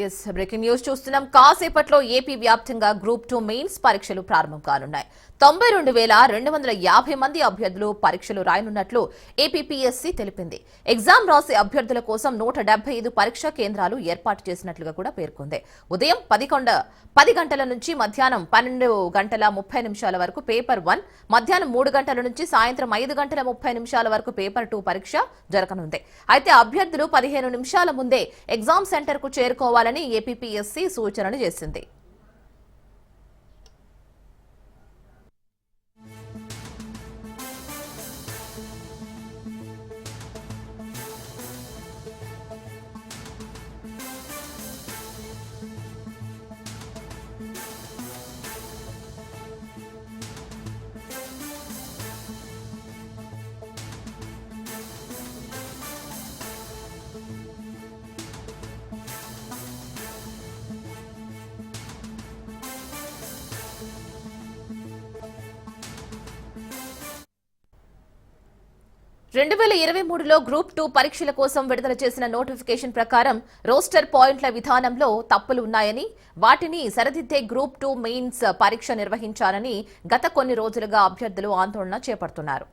Yes breaking news చూస్తున్నాం. కాసేపట్లో AP వ్యాప్తంగా గ్రూప్ 2 మెయిన్స్ పరీక్షలు ప్రారంభం కానున్నాయి. 92,250 మంది అభ్యర్థులు పరీక్షలు రాయనున్నట్లు ఏపీపీఎస్సీ తెలిపింది. ఎగ్జామ్ రాసే అభ్యర్థుల కోసం 175 పరీక్షా కేంద్రాలు ఏర్పాటు చేసినట్లుగా కూడా పేర్కొంది. ఉదయం 10 గంటల నుంచి మధ్యాహ్నం 12:30 వరకు పేపర్ 1, మధ్యాహ్నం 3 గంటల నుంచి సాయంత్రం 5:30 వరకు పేపర్ 2 పరీక్ష జరగనుంది. అయితే అభ్యర్థులు 15 నిమిషాల ముందే ఎగ్జామ్ సెంటర్ కు చేరుకోవాలని ఏపీపీఎస్సీ సూచనలు చేసింది. రెండు 2023లో గ్రూప్ 2 పరీక్షల కోసం విడుదల చేసిన నోటిఫికేషన్ ప్రకారం రోస్టర్ పాయింట్ల విధానంలో తప్పులు ఉన్నాయని, వాటిని సరిదిద్దే గ్రూప్ 2 మెయిన్స్ పరీక్ష నిర్వహించాలని గత కొన్ని రోజులుగా అభ్యర్థులు ఆందోళన చేపడుతున్నారు.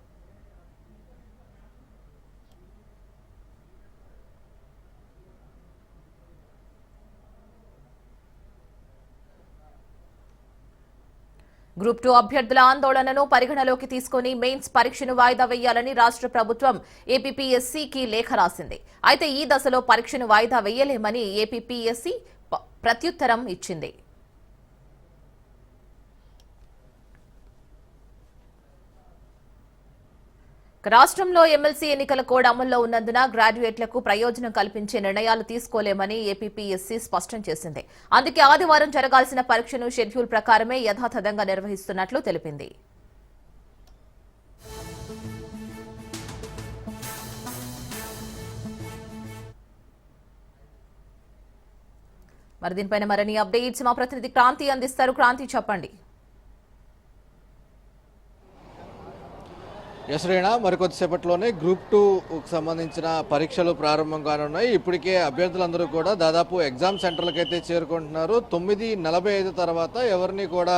గ్రూప్ 2 అభ్యర్థుల ఆందోళనను పరిగణలోకి తీసుకుని మెయిన్స్ పరీక్షను వాయిదా వేయాలని రాష్ట్ర ప్రభుత్వం ఏపీపీఎస్సీకి లేఖ రాసింది. అయితే ఈ దశలో పరీక్షను వాయిదా వేయలేమని ఏపీపీఎస్సీ ప్రత్యుత్తరం ఇచ్చింది. రాష్ట్రంలో ఎమ్మెల్సీ ఎన్నికల కోడ్ అమల్లో ఉన్నందున గ్రాడ్యుయేట్లకు ప్రయోజనం కల్పించే నిర్ణయాలు తీసుకోలేమని ఏపీపీఎస్సీ స్పష్టం చేసింది. అందుకే ఆదివారం జరగాల్సిన పరీక్షను షెడ్యూల్ ప్రకారమే యథాతథంగా నిర్వహిస్తున్నట్లు తెలిపింది. మరి దీనిపైన మరిన్ని అప్డేట్స్ మా ప్రతినిధి క్రాంతి అందిస్తారు. క్రాంతి, చెప్పండి. యశ్రేణ, మరికొద్దిసేపట్లోనే గ్రూప్ 2కు సంబంధించిన పరీక్షలు ప్రారంభం కానున్నాయి. ఇప్పటికే అభ్యర్థులందరూ కూడా దాదాపు ఎగ్జామ్ సెంటర్లకు అయితే చేరుకుంటున్నారు. 9:45 తర్వాత ఎవరిని కూడా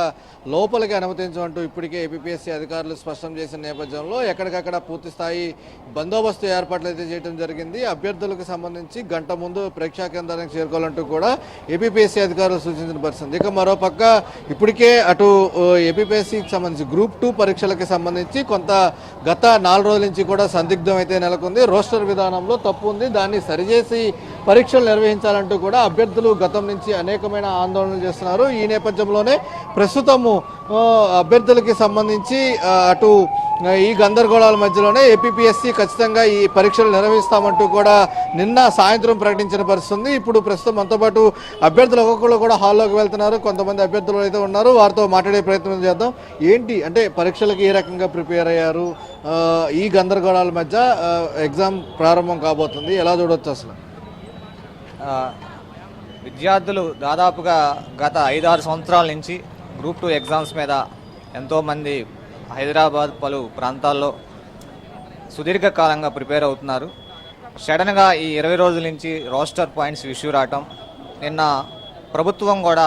లోపలికి అనుమతించమంటూ ఇప్పటికే ఏపీపీఎస్సీ అధికారులు స్పష్టం చేసిన నేపథ్యంలో ఎక్కడికక్కడ పూర్తి స్థాయి బందోబస్తు ఏర్పాట్లు అయితే చేయడం జరిగింది. అభ్యర్థులకు సంబంధించి గంట ముందు పరీక్షా కేంద్రానికి చేరుకోవాలంటూ కూడా ఏపీపీఎస్సీ అధికారులు సూచించిన పరిస్థితి. ఇక మరోపక్క ఇప్పటికే అటు ఏపీపీఎస్సీకి సంబంధించి గ్రూప్ 2 పరీక్షలకు సంబంధించి కొంత గత 4 రోజుల నుంచి కూడా సందిగ్ధం అయితే నెలకొంది. రోస్టర్ విధానంలో తప్పు ఉంది, దాన్ని సరిచేసి పరీక్షలు నిర్వహించాలంటూ కూడా అభ్యర్థులు గతం నుంచి అనేకమైన ఆందోళనలు చేస్తున్నారు. ఈ నేపథ్యంలోనే ప్రస్తుతము అభ్యర్థులకి సంబంధించి అటు ఈ గందరగోళాల మధ్యలోనే ఏపీపీఎస్సీ ఖచ్చితంగా ఈ పరీక్షలు నిర్వహిస్తామంటూ కూడా నిన్న సాయంత్రం ప్రకటించిన పరిస్థితి. ఇప్పుడు ప్రస్తుతం మనతో పాటు అభ్యర్థులు ఒక్కొక్కరు కూడా హాల్లోకి వెళ్తున్నారు. కొంతమంది అభ్యర్థులు అయితే ఉన్నారు, వారితో మాట్లాడే ప్రయత్నం చేద్దాం. ఏంటి అంటే పరీక్షలకు ఏ రకంగా ప్రిపేర్ అయ్యారు? ఈ గందరగోళాల మధ్య ఎగ్జామ్ ప్రారంభం కాబోతుంది, ఎలా చూడవచ్చు అసలు? విద్యార్థులు దాదాపుగా గత 5-6 సంవత్సరాల నుంచి గ్రూప్ 2 ఎగ్జామ్స్ మీద ఎంతోమంది హైదరాబాద్ పలు ప్రాంతాల్లో సుదీర్ఘకాలంగా ప్రిపేర్ అవుతున్నారు. సడన్గా ఈ 20 రోజుల నుంచి రోస్టర్ పాయింట్స్ ఇష్యూ రావటం, నిన్న ప్రభుత్వం కూడా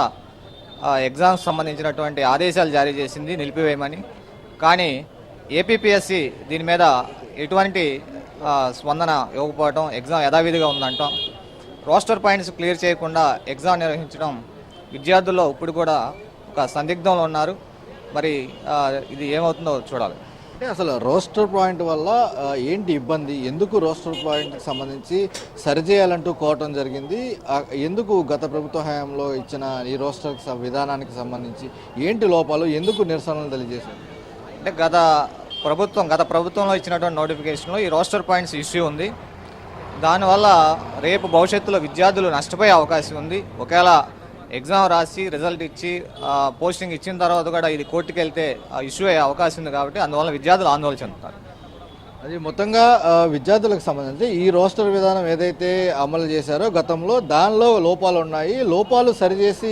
ఎగ్జామ్స్ సంబంధించినటువంటి ఆదేశాలు జారీ చేసింది నిలిపివేయమని. కానీ ఏపీపీఎస్సీ దీని మీద ఎటువంటి స్పందన ఇవ్వకపోవటం, ఎగ్జామ్ యథావిధిగా ఉందంటాం. రోస్టర్ పాయింట్స్ క్లియర్ చేయకుండా ఎగ్జామ్ నిర్వహించడం విద్యార్థుల్లో ఇప్పుడు కూడా ఒక సందిగ్ధంలో ఉన్నారు. మరి ఇది ఏమవుతుందో చూడాలి. అంటే అసలు రోస్టర్ పాయింట్ వల్ల ఏంటి ఇబ్బంది? ఎందుకు రోస్టర్ పాయింట్కి సంబంధించి సరిచేయాలంటూ కోరటం జరిగింది? ఎందుకు గత ప్రభుత్వ హయాంలో ఇచ్చిన ఈ రోస్టర్ విధానానికి సంబంధించి ఏంటి లోపాలు? ఎందుకు నిరసనలు తెలియజేశారు? అంటే గత ప్రభుత్వంలో ఇచ్చినటువంటి నోటిఫికేషన్లో ఈ రోస్టర్ పాయింట్స్ ఇష్యూ ఉంది. దానివల్ల రేపు భవిష్యత్తులో విద్యార్థులు నష్టపోయే అవకాశం ఉంది. ఒకవేళ ఎగ్జామ్ రాసి రిజల్ట్ ఇచ్చి పోస్టింగ్ ఇచ్చిన తర్వాత కూడా ఇది కోర్టుకు వెళ్తే ఇష్యూ అయ్యే అవకాశం ఉంది. కాబట్టి అందువల్ల విద్యార్థులు ఆందోళన చెందుతారు. అది మొత్తంగా విద్యార్థులకు సంబంధించి ఈ రోస్టర్ విధానం ఏదైతే అమలు చేశారో గతంలో దానిలో లోపాలు ఉన్నాయి. లోపాలు సరిచేసి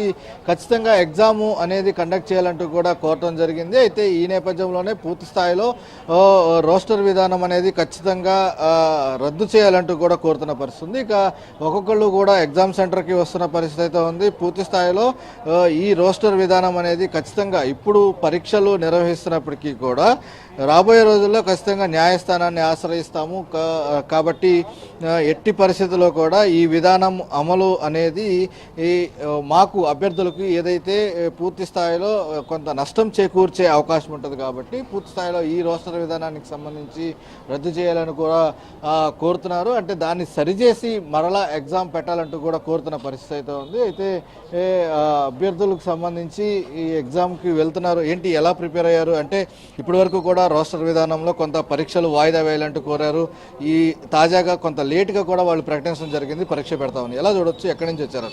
ఖచ్చితంగా ఎగ్జామ్ అనేది కండక్ట్ చేయాలంటూ కూడా కోరటం జరిగింది. అయితే ఈ నేపథ్యంలోనే పూర్తి స్థాయిలో రోస్టర్ విధానం అనేది ఖచ్చితంగా రద్దు చేయాలంటూ కూడా కోరుతున్న పరిస్థితి ఉంది. ఇక ఒక్కొక్కళ్ళు కూడా ఎగ్జామ్ సెంటర్కి వస్తున్న పరిస్థితి అయితే ఉంది. పూర్తి స్థాయిలో ఈ రోస్టర్ విధానం అనేది ఖచ్చితంగా ఇప్పుడు పరీక్షలు నిర్వహిస్తున్నప్పటికీ కూడా రాబోయే రోజుల్లో ఖచ్చితంగా న్యాయస్థానాన్ని ఆశ్రయిస్తాము. కాబట్టి ఎట్టి పరిస్థితుల్లో కూడా ఈ విధానం అమలు అనేది మాకు అభ్యర్థులకు ఏదైతే పూర్తి స్థాయిలో కొంత నష్టం చేకూర్చే అవకాశం ఉంటుంది. కాబట్టి పూర్తి స్థాయిలో ఈ రోస్టర్ విధానానికి సంబంధించి రద్దు చేయాలని కూడా కోరుతున్నారు. అంటే దాన్ని సరిచేసి మరలా ఎగ్జామ్ పెట్టాలంటూ కూడా కోరుతున్న పరిస్థితి అయితే ఉంది. అయితే అభ్యర్థులకు సంబంధించి ఈ ఎగ్జామ్కి వెళ్తున్నారు ఏంటి, ఎలా ప్రిపేర్ అయ్యారు అంటే ఇప్పటి వరకు కూడా రోస్టర్ విధానంలో కొంత పరీక్షలు వాయిదా వేయాలంటూ కోరారు. ఈ తాజాగా కొంత లేట్గా కూడా వాళ్ళు ప్రకటించడం జరిగింది పరీక్ష పెడతామని. ఎలా చూడొచ్చు, ఎక్కడి నుంచి వచ్చారు?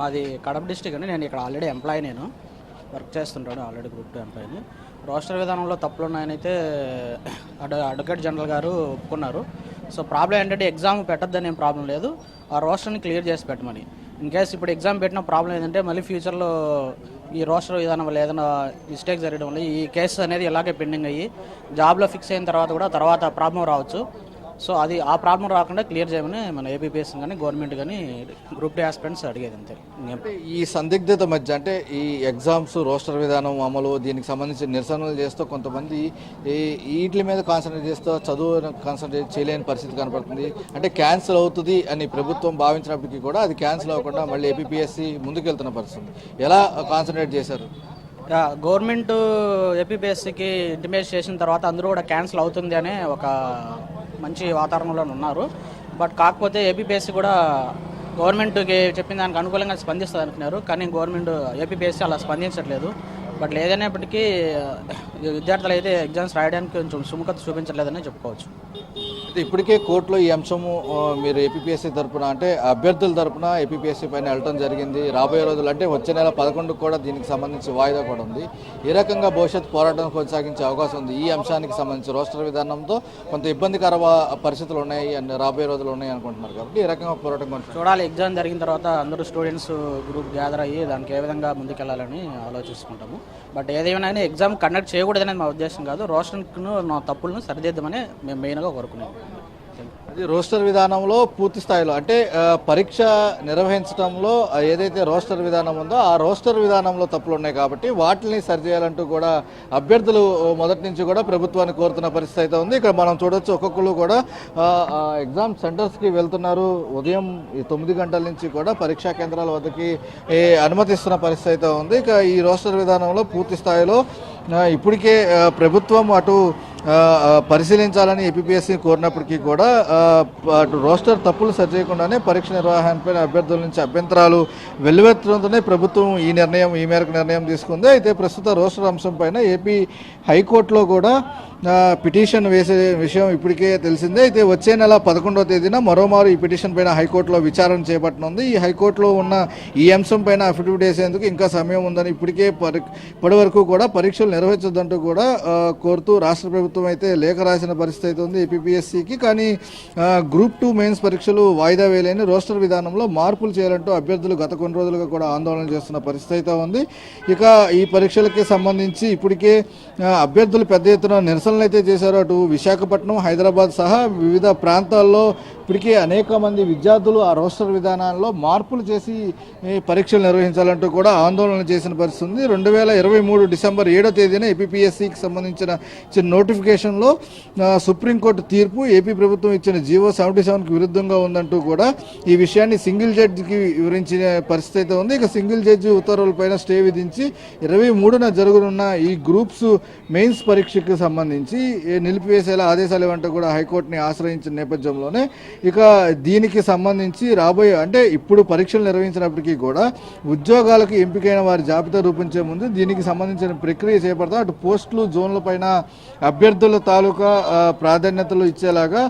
మాది కడప డిస్టిక్ అండి. నేను ఇక్కడ ఆల్రెడీ ఎంప్లాయీ, నేను వర్క్ చేస్తుంటాను ఆల్రెడీ గ్రూప్ 2 ఎంప్లాయీని. రోస్టర్ విధానంలో తప్పులు ఉన్నాయనైతే అడ్వకేట్ జనరల్ గారు ఒప్పుకున్నారు. సో ప్రాబ్లం ఏంటంటే ఎగ్జామ్ పెట్టద్దని ఏం ప్రాబ్లం లేదు, ఆ రోస్టర్ని క్లియర్ చేసి పెట్టమని. ఇన్ కేస్ ఇప్పుడు ఎగ్జామ్ పెట్టిన ప్రాబ్లం ఏంటంటే మళ్ళీ ఫ్యూచర్లో ఈ రోస్టర్ విధానం వల్ల ఏదైనా మిస్టేక్ జరగడం వల్ల ఈ కేసు అనేది ఇలాగే పెండింగ్ అయ్యి జాబ్లో ఫిక్స్ అయిన తర్వాత కూడా తర్వాత ప్రాబ్లం రావచ్చు. సో అది ఆ ప్రాబ్లం రాకుండా క్లియర్ చేయమని మన ఏపీపీఎస్ కానీ గవర్నమెంట్ కానీ గ్రూప్ 2 ఆస్పిరెంట్స్ అడిగేది అంతే. ఈ సందిగ్ధత మధ్య అంటే ఈ ఎగ్జామ్స్ రోస్టర్ విధానం అమలు దీనికి సంబంధించి నిరసనలు చేస్తూ కొంతమంది వీటి మీద కాన్సన్ట్రేట్ చేస్తూ చదువు కాన్సన్ట్రేట్ చేయలేని పరిస్థితి కనపడుతుంది. అంటే క్యాన్సిల్ అవుతుంది అని ప్రభుత్వం భావించినప్పటికీ కూడా అది క్యాన్సిల్ అవ్వకుండా మళ్ళీ ఏపీపీఎస్సీ ముందుకెళ్తున్న పరిస్థితి. ఎలా కాన్సన్ట్రేట్ చేశారు? గవర్నమెంట్ ఏపీపీఎస్సీకి ఇంటిమేట్ చేసిన తర్వాత అందరూ కూడా క్యాన్సిల్ అవుతుంది అనే ఒక మంచి వాతావరణంలో ఉన్నారు. బట్ కాకపోతే ఏపీపీఎస్సీ కూడా గవర్నమెంట్కి చెప్పిన దానికి అనుకూలంగా స్పందిస్తుంది అనుకున్నారు, కానీ గవర్నమెంట్ ఏపీపీఎస్సీ అలా స్పందించట్లేదు. బట్ లేదనేప్పటికీ విద్యార్థులు అయితే ఎగ్జామ్స్ రాయడానికి కొంచెం సుముఖత చూపించలేదని చెప్పుకోవచ్చు. ఇప్పటికే కోర్టులో ఈ అంశము మీరు ఏపీపీఎస్సీ తరఫున అంటే అభ్యర్థుల తరఫున ఏపీపీఎస్సీ పైన వెళ్ళడం జరిగింది. రాబోయే రోజులు అంటే వచ్చే నెల 11 కూడా దీనికి సంబంధించి వాయిదా కూడా ఉంది. ఏ రకంగా భవిష్యత్ పోరాటం కొనసాగించే అవకాశం ఉంది? ఈ అంశానికి సంబంధించి రోస్టర్ విధానంతో కొంత ఇబ్బందికర పరిస్థితులు ఉన్నాయి అని రాబోయే రోజులు ఉన్నాయి అనుకుంటున్నారు. కాబట్టి ఏ రకంగా పోరాటం చూడాలి. ఎగ్జామ్ జరిగిన తర్వాత అందరూ స్టూడెంట్స్ గ్రూప్ గ్యాదర్ అయ్యి దానికి ఏ విధంగా ముందుకెళ్లాలని ఆలోచిస్తుంటాము. బట్ ఏదేమైనా ఎగ్జామ్ కండక్ట్ చేయకూడదనేది మా ఉద్దేశం కాదు, రోస్టర్ను నా తప్పులను సరిదిద్దమని మేము మెయిన్గా కోరుకున్నాం. అది రోస్టర్ విధానంలో పూర్తి స్థాయిలో అంటే పరీక్ష నిర్వహించడంలో ఏదైతే రోస్టర్ విధానం ఉందో ఆ రోస్టర్ విధానంలో తప్పులు ఉన్నాయి కాబట్టి వాటిని సరిచేయాలంటూ కూడా అభ్యర్థులు మొదటి నుంచి కూడా ప్రభుత్వాన్ని కోరుతున్న పరిస్థితి అయితే ఉంది. ఇక్కడ మనం చూడొచ్చు ఒక్కొక్కరు కూడా ఎగ్జామ్ సెంటర్స్కి వెళ్తున్నారు. ఉదయం 9 గంటల నుంచి కూడా పరీక్షా కేంద్రాల వద్దకి అనుమతిస్తున్న పరిస్థితి అయితే ఉంది. ఇక ఈ రోస్టర్ విధానంలో పూర్తి స్థాయిలో ఇప్పటికే ప్రభుత్వం అటు పరిశీలించాలని ఏపీపీఎస్సీ కోరినప్పటికీ కూడా అటు రోస్టర్ తప్పులు సరిచేయకుండానే పరీక్ష నిర్వహణపై అభ్యర్థుల నుంచి అభ్యంతరాలు వెల్లువెత్తడంతోనే ప్రభుత్వం ఈ మేరకు నిర్ణయం తీసుకుంది. అయితే ప్రస్తుత రోస్టర్ అంశం పైన ఏపీ హైకోర్టులో కూడా పిటిషన్ వేసే విషయం ఇప్పటికే తెలిసిందే. అయితే వచ్చే నెల 11వ తేదీన మరోమారు ఈ పిటిషన్ పైన హైకోర్టులో విచారణ చేపట్టనుంది. ఈ హైకోర్టులో ఉన్న ఈ అంశం పైన అఫిడవిట్ వేసేందుకు ఇంకా సమయం ఉందని ఇప్పటికే ఇప్పటి వరకు కూడా పరీక్షలు నిర్వహించొద్దంటూ కూడా కోరుతూ రాష్ట్ర ప్రభుత్వం అయితే లేఖ రాసిన పరిస్థితి అయితే ఉంది ఏపీపీఎస్సీకి. కానీ గ్రూప్ 2 మెయిన్స్ పరీక్షలు వాయిదా వేయలేని రోస్టర్ విధానంలో మార్పులు చేయాలంటూ అభ్యర్థులు గత కొన్ని రోజులుగా కూడా ఆందోళన చేస్తున్న పరిస్థితి అయితే ఉంది. ఇక ఈ పరీక్షలకి సంబంధించి ఇప్పటికే అభ్యర్థులు పెద్ద ఎత్తున నిరసనలు అయితే చేశారు. అటు విశాఖపట్నం, హైదరాబాద్ సహా వివిధ ప్రాంతాల్లో ఇప్పటికే అనేక మంది విద్యార్థులు ఆ రోస్టర్ విధానాల్లో మార్పులు చేసి పరీక్షలు నిర్వహించాలంటూ కూడా ఆందోళన చేసిన పరిస్థితి ఉంది. 2023 డిసెంబర్ 7వ తేదీన ఏపీపీఎస్సీకి సంబంధించిన నోటిఫికేషన్లో సుప్రీంకోర్టు తీర్పు ఏపీ ప్రభుత్వం ఇచ్చిన జీవో 77కి విరుద్ధంగా ఉందంటూ కూడా ఈ విషయాన్ని సింగిల్ జడ్జికి వివరించిన పరిస్థితి అయితే ఉంది. ఇక సింగిల్ జడ్జి ఉత్తర్వులపైన స్టే విధించి 23న జరగనున్న ఈ గ్రూప్స్ మెయిన్స్ పరీక్షకు సంబంధించి నిలిపివేసేలా ఆదేశాలు ఇవ్వంటూ కూడా హైకోర్టుని ఆశ్రయించిన నేపథ్యంలోనే ఇక దీనికి సంబంధించి రాబోయే అంటే ఇప్పుడు పరీక్షలు నిర్వహించినప్పటికీ కూడా ఉద్యోగాలకు ఎంపికైన వారి జాబితా రూపొంచే ముందు దీనికి సంబంధించిన ప్రక్రియ చేపడతాం. అటు పోస్టులు జోన్ల పైన అభ్యర్థుల తాలూకా ప్రాధాన్యతలు ఇచ్చేలాగా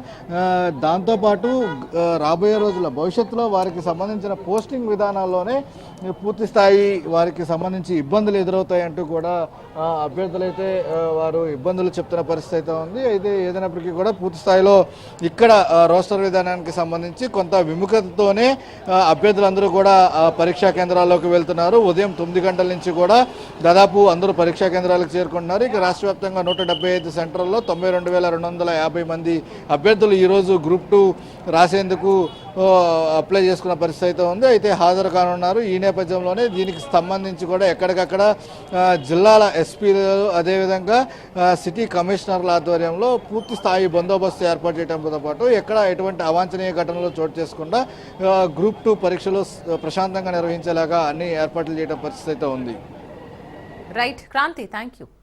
దాంతోపాటు రాబోయే రోజుల భవిష్యత్తులో వారికి సంబంధించిన పోస్టింగ్ విధానాల్లోనే పూర్తి స్థాయి వారికి సంబంధించి ఇబ్బందులు ఎదురవుతాయంటూ కూడా అభ్యర్థులైతే వారు ఇబ్బందులు చెప్తున్న పరిస్థితి అయితే ఉంది. అయితే ఏదైనప్పటికీ కూడా పూర్తి స్థాయిలో ఇక్కడ రోస్టర్ విధానానికి సంబంధించి కొంత విముఖతతోనే అభ్యర్థులందరూ కూడా పరీక్షా కేంద్రాల్లోకి వెళ్తున్నారు. ఉదయం 9 గంటల నుంచి కూడా దాదాపు అందరూ పరీక్షా కేంద్రాలకు చేరుకుంటున్నారు. ఇక రాష్ట్ర వ్యాప్తంగా 175 సెంటర్లలో 92,250 మంది అభ్యర్థులు ఈరోజు గ్రూప్ 2 రాసేందుకు అప్లై చేసుకున్న పరిస్థితి అయితే ఉంది. అయితే హాజరు కానున్నారు. ఈ నేపథ్యంలోనే దీనికి సంబంధించి కూడా ఎక్కడికక్కడ జిల్లాల ఎస్పీలు అదేవిధంగా సిటీ కమిషనర్ల ఆధ్వర్యంలో పూర్తి స్థాయి బందోబస్తు ఏర్పాటు చేయడంతో పాటు ఎక్కడ ఎటువంటి అవాంఛనీయ ఘటనలు చోటు చేసుకుండా గ్రూప్ 2 పరీక్షలు ప్రశాంతంగా నిర్వహించేలాగా అన్ని ఏర్పాట్లు చేయడం పరిస్థితి అయితే ఉంది. Right Kranti, thank you.